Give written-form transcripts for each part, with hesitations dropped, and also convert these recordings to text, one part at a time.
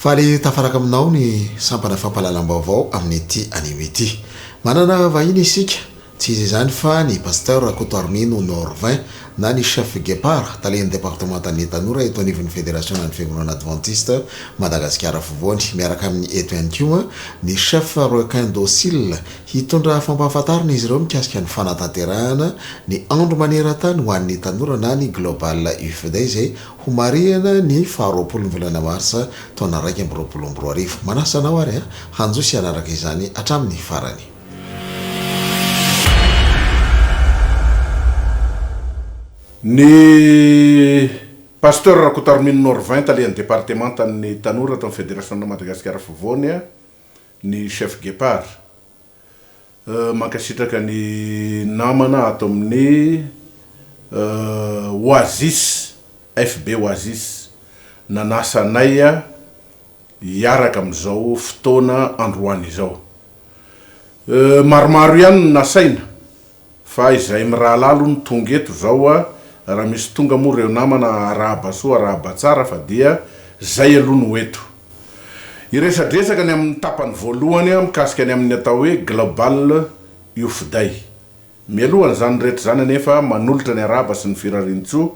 Faly tafaraka aminao ny sampana fampalalam-baovao amin'ny ity anime ity. Manana vahiny isika, tsy izy izany fa ny pasteur Kotornino Norvin na ny chef Guépard talen'ny départementan'ny Tanora eto anivon'ny fédération ny fiangonana adventiste Madagasikara fovoany, miaraka amin'ny eto ihany koa ny chef Requin Docile hitondra fampahafantarana izy ireo mikasika ny fanatanterahana ny andro maneran-tany ho an'ny tanora na ny global UFD izay ho marihana ny 20 volana marsa taona 2024. Manasa anao ary hanjosy anaraka izany hatramin'ny farany. Ny pasteur Kotornino Norvin talen'ny départementan'ny tanora tamin'ny fédération de Madagasikara fovoany, ny chef Guépard mankasitraka ny namana ato amin'ny Oasis FB Oasis nanasanay hiaraka amin'izao fotoana androany izao. Maromaro ihany nasaina fa izay mirahalalo ny tonga eto zao raha misy tonga moa reo namana arahaba soa arahaba tsara fa dia zay aloha no eto. Iresadresaka ny amin'ny tapany voalohany mikasika ny amin'ny atao hoe global youth day. Mialohany zany rehetra zany anefa manolotra ny arahaba sy ny firarintso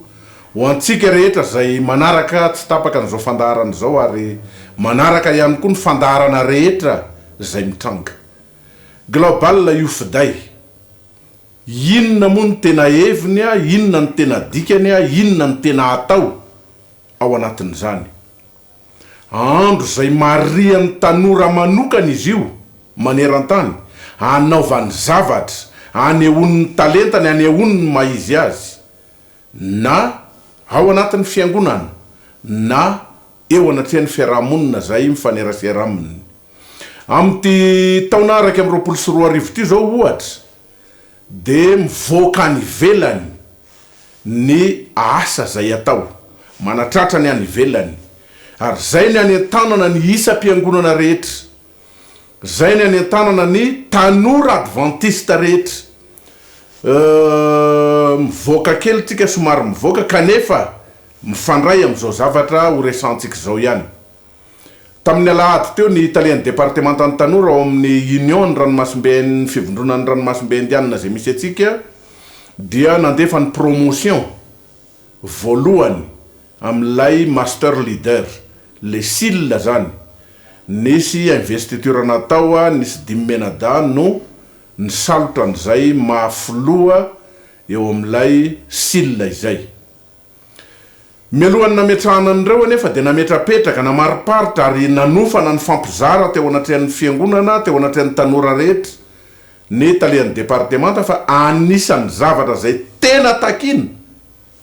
ho antsika rehetra zay manaraka tsy tapaka n'izao fandaharana zao ary manaraka ihany koa ny fandaharana rehetra zay mitranga. Global youth day, inona moa ny tena heviny, inona ny tena dikany, inona ny tena atao ao anatin'izany. Andro zay marian'ny tanora manokana izy io maneran-tany, hanaovany zavatra, hanehoany ny talentany, hanehoany ny maizy azy, na ao anatin'ny fiangonana, na eo anatrihan'ny fiarahamonina zay mifanerasera aminy. Amin'ity taona 2024 ty zao ohatra, de mivoaka ny ivelany ny asa zay atao, manatratra ny any ivelany, ary zay ny anentanana ny isa-piangonana rehetra, zay ny anentanana ny tanora adventiste rehetra. Mivoaka kely tsika, somary mivoaka kanefa mifandray amin'izao zavatra ho resantsika zao ihany. Tamin'ny alahady teo ny talen'ny départementan'ny tanora ao amin'ny union ny ranomasimbe ny fivondronan'ny ranomasimbe indianina zay misy atsika, dia nandefa ny promotion voalohany amin'ilay master leader, le SIL zany. Nisy investiture natao, nisy 10 menada no nisalotra an'izay mahafoloa eo amin'ilay SIL izay. Mialohany nametrahana an'ireo anefa dia nametrapetraka namariparitra ary nanofana ny fampizara teo anatrihan'ny fiangonana, teo anatrihan'ny tanora rehetra ny talen'ny départementa fa anisan'ny zavatra zay tena takina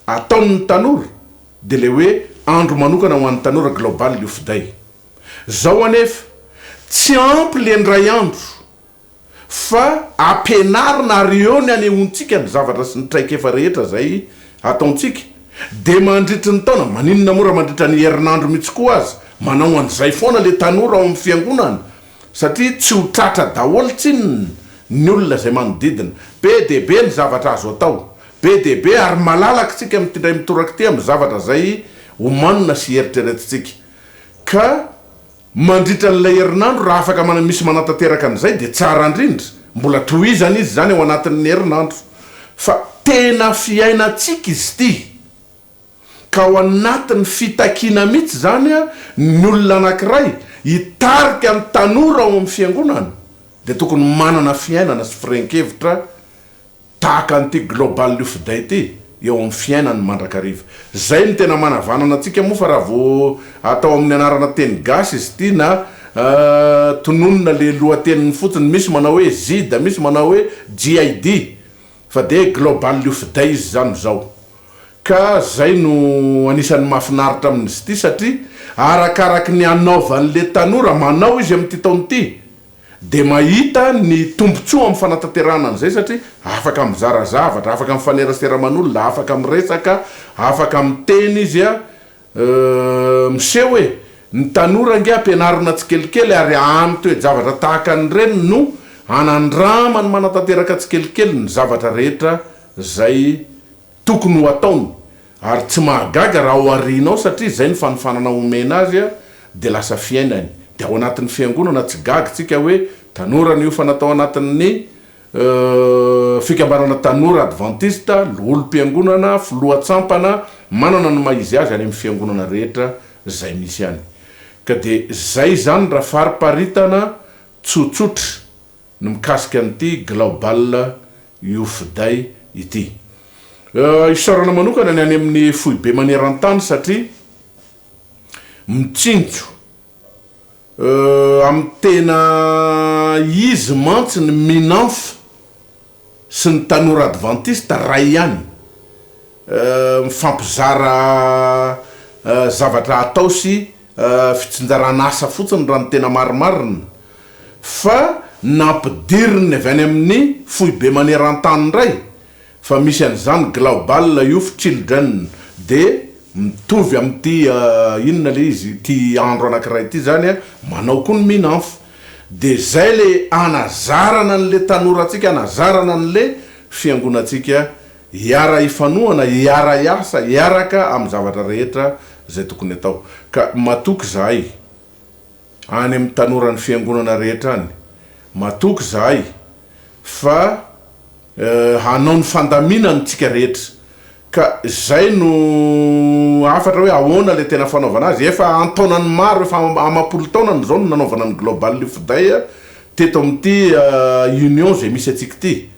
ataon'ny tanora dia le hoe andro manokana ho an'ny tanora global youth day. Zao anefa tsy ampy le ndray andro fa ampianarina ary eo ny anehoantsika ny zavatra sy ny traikefa rehetra zay ataontsika. De mandritry ny taona, maninona mora mandritra ny herinandro mihitsy koa azy, manao an'izay foana le tanora ao amin'ny fiangonana, satria tsy ho tratra daholo tsiny ny olona zay manodidina. Be de be ny zavatra azo atao, be de be ary malalaka tsika mitindray mitoraka ty amin'ny zavatra zay omanina sy heritreretintsika. Ka mandritra n'ilay herinandro raha afaka misy manatanteraka an'izay de tsara indrindra, mbola tohizana izy zany ao anatin'ny herinandro, fa tena fiainantsika izy ty. Ka ao anatin'ny fitakina mihitsy zany ny olona anankiray hitarika ny tanora ao amin'ny fiangonana, de tokony manana fiainana sy firenkevitra tahaka an'ity global youth day ty eo amin'ny fiainany mandrakariva. Zay ny tena manavanana antsika moa fa raha vao atao amin'ny anarana teny gasy izy ty na tononona le lohateniny fotsiny, misy manao hoe ZID, misy manao hoe GID, fa de global youth day izy zany zao. Ka zay no anisan'ny mahafinaritra amin'izy ty satria arakaraky ny anaovan'le tanora manao izy amin'ity taona ity, de mahita ny tombontsoa amin'ny fanatanterahana an'izay satria afaka mizara zavatra, afaka mifaneraseraman'olona, afaka miresaka, afaka miteny izy miseho hoe ny tanora nge ampianarina tsikelikely ary ampy toe-javatra tahaka ny reny no anandrama ny manatanteraka tsikelikely ny zavatra rehetra zay tokony ho ataony, ary tsy mahagaga raha ao arinao satria zay ny fanofanana omena azy de lasa fiainany de ao anatin'ny fiangonana tsy gagytsika hoe tanora ny io fa natao anatin'ny fikambanana tanora adventiste olom-piangonana filohatsampana manana ny maizy azy any amin'ny fiangonana rehetra zay misy any ka de zay zany raha fariparitana tsotsotra ny mikasika an'ity global youth day ity isaorana manokana ny any amin'ny foibe maneran-tany satria mitsinjo amin'ny tena izy mantsy ny minanfa sy ny tanora adventiste ray ihany mifampizara zavatra atao sy fitsinjarana asa fotsiny raha ny tena marimarina fa nampidiriny avy any amin'ny foibe maneran-tany ray fa misy an'izany global youth children de mitovy amin'ity inona le izy ty andro anankiray ity zany manao koa ny minanfa de zay le anazarana an'le tanoratsika anazarana an'le fiangonatsika hiara ifanoana hiara iasa hiaraka amin'ny zavatra rehetra zay tokony atao ka matoky zahay any amin'ny tanoran'ny fiangonana rehetra any matoky zahay fa hanao ny fandaminany tsika rehetra ka zay no afatra hoe ahoana le tena fanaovana azy efa antaonany maro efa amapolo taonany zao no nanaovana ny global youth day teto amin'ity union zay misy atsika ity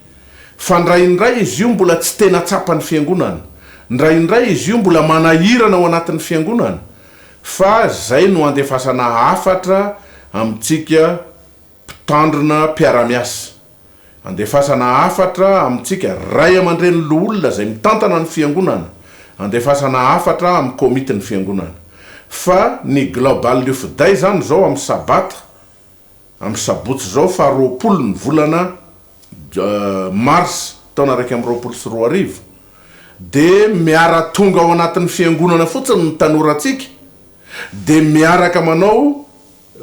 fa ndraindray izy io mbola tsy tena tsapany fiangonana ndraindray izy io mbola manahirana ao anatin'ny fiangonana fa zay no andefasana afatra amintsika mpitandrina mpiara-miasa andefasana afatra amintsika ray aman-dreny loolona zay mitantana ny fiangonana andefasana afatra amin'ny komitiny fiangonana fa ny global youth day zany zao amin'ny sabata amin'ny sabotsy zao fa 20 ny volana mars taona 2024 de miara tonga ao anatin'ny fiangonana fotsiny ny tanoratsika de miaraka manao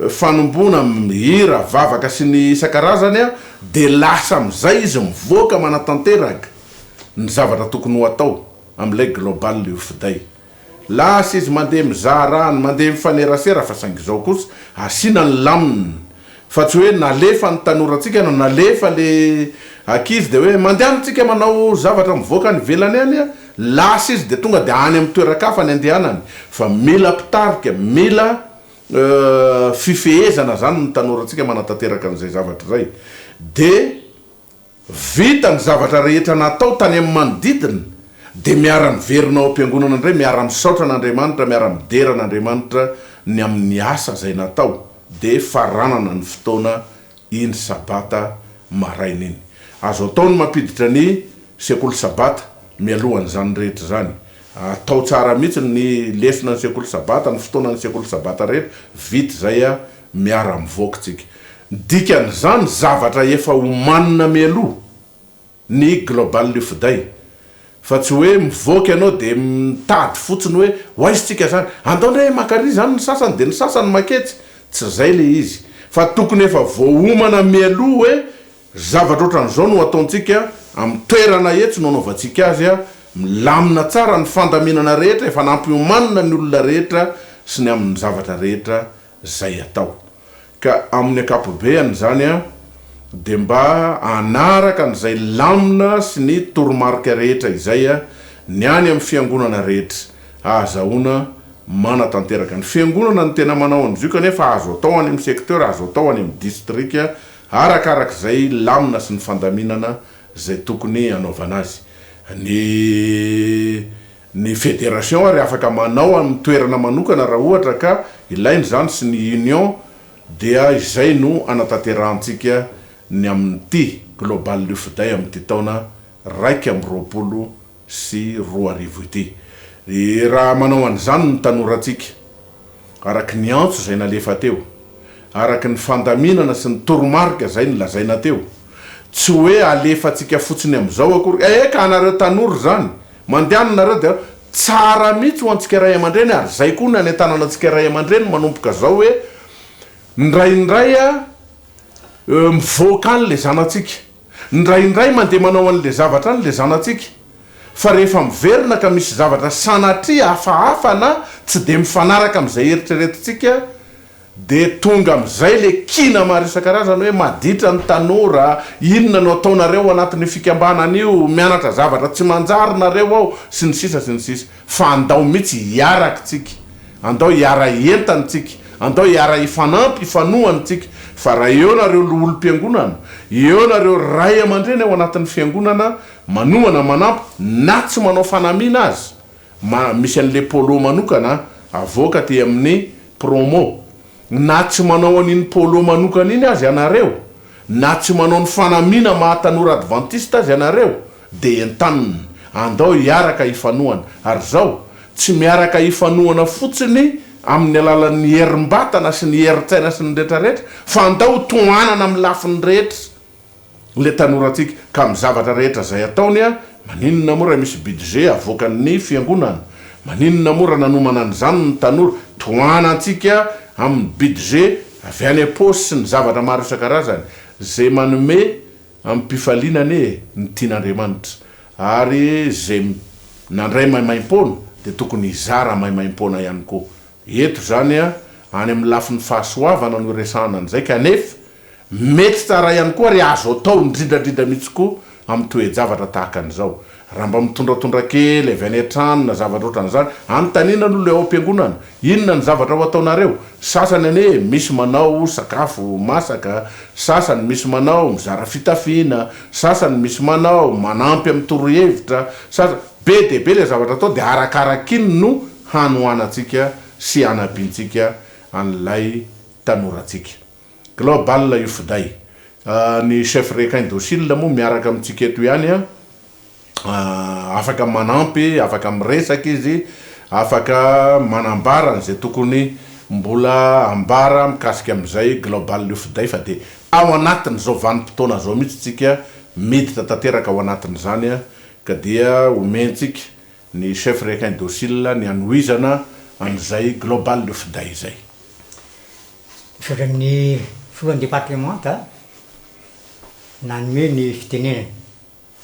fanombona mihira vavaka sy ny isan-karazany de lasa am'izay izy mivoaka manatanteraka ny zavatra tokony ho atao amin'ilay global youth day lasa izy mandeha mizarany mandeha mifanerasera fa saingy zao kosa asina ny laminy fa tsy hoe nalefa ny tanoratsika no nalefa le akizy de hoe mandehanitsika manao zavatra mivoaka ny velany any lasa izy de tonga de any amin'ny toerakafa ny andehanany fa mila pitarika mila fifehezana zany ny tanoratsika manatanteraka an'izay zavatra zay de vita ny zavatra rehetra natao tany amin'ny manodidina de miara-miverina ao am-piangonana indray miara-misaotra an'Andriamanitra miara-midera an'Andriamanitra ny amin'ny asa zay natao de faranana ny fotoana iny sabata maraina iny azo atao ny mampiditra ny sekolo sabata mialohan'izany rehetra zany atao tsara mihitsy ny lesona ny sekolo sabata ny fotoana ny sekolo sabata rehetra vita zay miara mivoaka tsika dikan'izany zavatra efa homanina mialoha ny global youth day fa tsy hoe mivoaka ianao de mitady fotsiny hoe hoaisytsika zany andaondray makary zany ny sasany de ny sasany maketsy tsy zay le izy fa tokony efa voahomana mialoha hoe zavatra ohatran'izao no ataontsika amin'ny toerana etsy no anaovantsika azy milamina tsara ny fandaminana rehetra efa nampiomanina ny olona rehetra sy ny amin'ny zavatra rehetra zay atao ka amin'ny akapobeany zany de mba anaraka n'izay lamina sy ny toromarika rehetra izay ny any amin'ny fiangonana rehetra azahoana manatanteraka ny fiangonana ny tena manao an'izy io kanefa azo atao any amin'ny secteur azo atao any amin'ny district arakarak'izay lamina sy ny fandaminana zay tokony anaovana azy ny fédération ary afaka manao amin'ny toerana manokana raha ohatra ka ilainy zany sy ny union dia izay no anatanterantsika ny amin'ity global youth day amin'ity taona 2024 ity raha manao an'izany ny tanoratsika araky ny antso zay nalefa teo araky ny fandaminana sy ny toromarika zay ny lazaina teo tsy hoe alefatsika fotsiny am'izao akory eka anareo tanora zany mandehananareo de tsara mihitsy ho antsika ray aman-dreny ary zay koa ny anentanana antsika ray aman-dreny manomboka zao hoe ndraindray mivoaka any le zanatsika ndraindray mandeha manao an'le zavatra any le zanatsika fa rehefa miverina ka misy zavatra sanatria hafahafa na tsy de mifanaraka amin'izay eritreretintsika de tonga am'izay le kina maro isan-karazany hoe maditra ny tanora inona no ataonareo anatin'ny fikambanana io mianatra zavatra tsy manjary nareo ao sy ny sisa fa andao mihitsy hiarakytsika andao hiara entanytsika andao hiara ifanampy ifanohantsika fa raha eo nareo olom-piangonana eo nareo ray aman-dreny ao anatin'ny fiangonana manohana manampy na tsy manao fanamiana azy misy an'le polo manokana avoaka ty amin'ny promo na tsy manao an'iny polo manokana iny azy ianareo na tsy manao ny fanamiana mahatanora adventiste azy ianareo de entanina andao hiaraka ifanohana ary zao tsy miaraka ifanohana fotsiny amin'ny alalan'ny herim-batana sy ny heritsaina sy ny rehetrarehetra fa andao toanana amin'ny lafiny rehetra le tanoratsika ka amin'ny zavatra rehetra zay ataony a maninona moa raha misy budget avoakan'ny fiangonana maninona moa raha nanomana an'izany ny tanora toanantsika amin'ny budget avy any aposy sy ny zavatra maro isan-karazany zay manome amin'ny mpifalinany ny tian'Andriamanitra ary zay nandray maimaim-pona de tokony hizara maimaim-pona ihany koa eto zany a any amin'ny lafin'ny fahasoavana no resahana an'izay kanefa mety tsara ihany koa ry azo atao indrindradrindra mihitsy koa amin'ny toe-javatra tahaka an'izao raha mba mitondratondra kely avy any an-trano na zavatra ohatran'izany anontaniana n'olo ao am-piangonana inona ny zavatra ho ataonareo sasany ane misy manao sakafo masaka sasany misy manao mizara fitafiana sasany misy manao manampy amin'ny torohevitra sasany be de be le zavatra atao de arakarakiny no hanohanatsika sy anabintsika an'lay tanoratsika global io fiday ny chef requin docile moa miaraka amintsika eto ihany afaka manampy afaka miresaka izy afaka manambara zay tokony mbola ambara mikasika am'izay global io fiday fa de ao anatiny zao vanim-potoana zao mihitsy tsika miditra tanteraka ao anatin'izany ka dia omentsika ny chef requin docile ny anoizana an'izay global io fiday zay ny foloan'ny départementa nanome ny fitenenana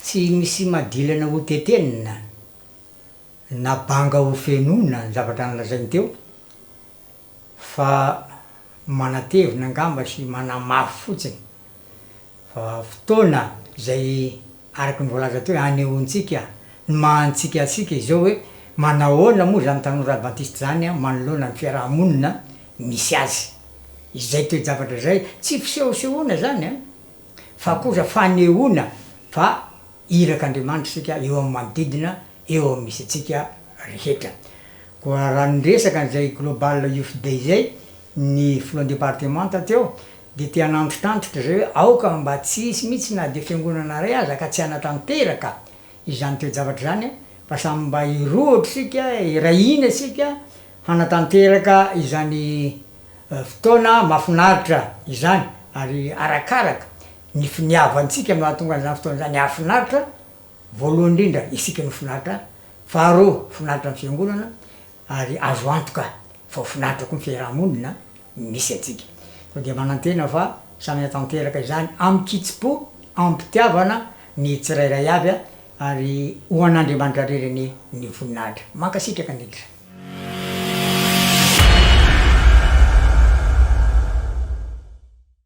tsy misy madilana ho tetenina na banga ho fenona ny zavatra nalazainy teo fa manatevina angamba sy manamafy fotsiny fa fotoana zay araky ny voalaza teo anehoantsika ny mahantsika atsika izao hoe manahoana moa zany tanora adventiste zany manoloana ny fiarahamonina misy azy izay toe-javatra zay tsy fisehosehoana zany fa kosa fanehoana fa irak'Andriamanitra sika eo amin'ny manodidina eo amin'ny misy atsika rehetra koa raha nyresaka n'izay global youth day zay ny foloan'ny départementa teo de tia nandrotandrotra zay hoe aoka mba tsisy mihitsy na de fiangonana ray aza ka tsy anatanteraka izany toe-javatra zany fa samy mba irohatra sika irahina sika hanatanteraka izany fotoana mahafinaritra izany ary arakaraka ny finiavantsika no ahatonga an'izany fotoana zany afinaritra voalohany indrindra isika no finaritra faharoa finaritra amin'ny fiangonana ary azo antoka fa finaritra koa ny fiarahamonina misy atsika fa dia manantena fa samy hatanteraka izany amin'ny kitsipo ampitiavana ny tsirairay avy ary ho an'Andriamanitra reriny ny voninahitra mankasitraka ndrindra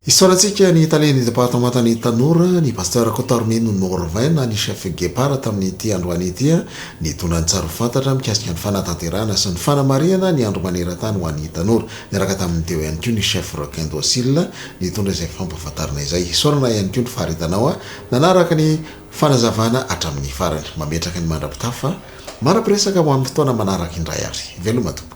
hisoratsika ny talen'ny départementa ny tanora ny pasteur Cotormino Norvin na ny chef Guépard tamin'ity androany ity ny tondrany tsara fantatra mikasika ny fanatanterahana sy ny fanamariana ny andro maneran-tany ho an'ny tanora niaraka tamin'ny teo ihany koa ny chef requin docile ny tondra izay fampahafantarana izay hisorana ihany koa ny faharitanao nanaraka ny fanazavana hatramin'ny farany mametraka ny mandrapitafa mara-piresaka ho amin'ny fotoana manaraka indray ary veloma tompoko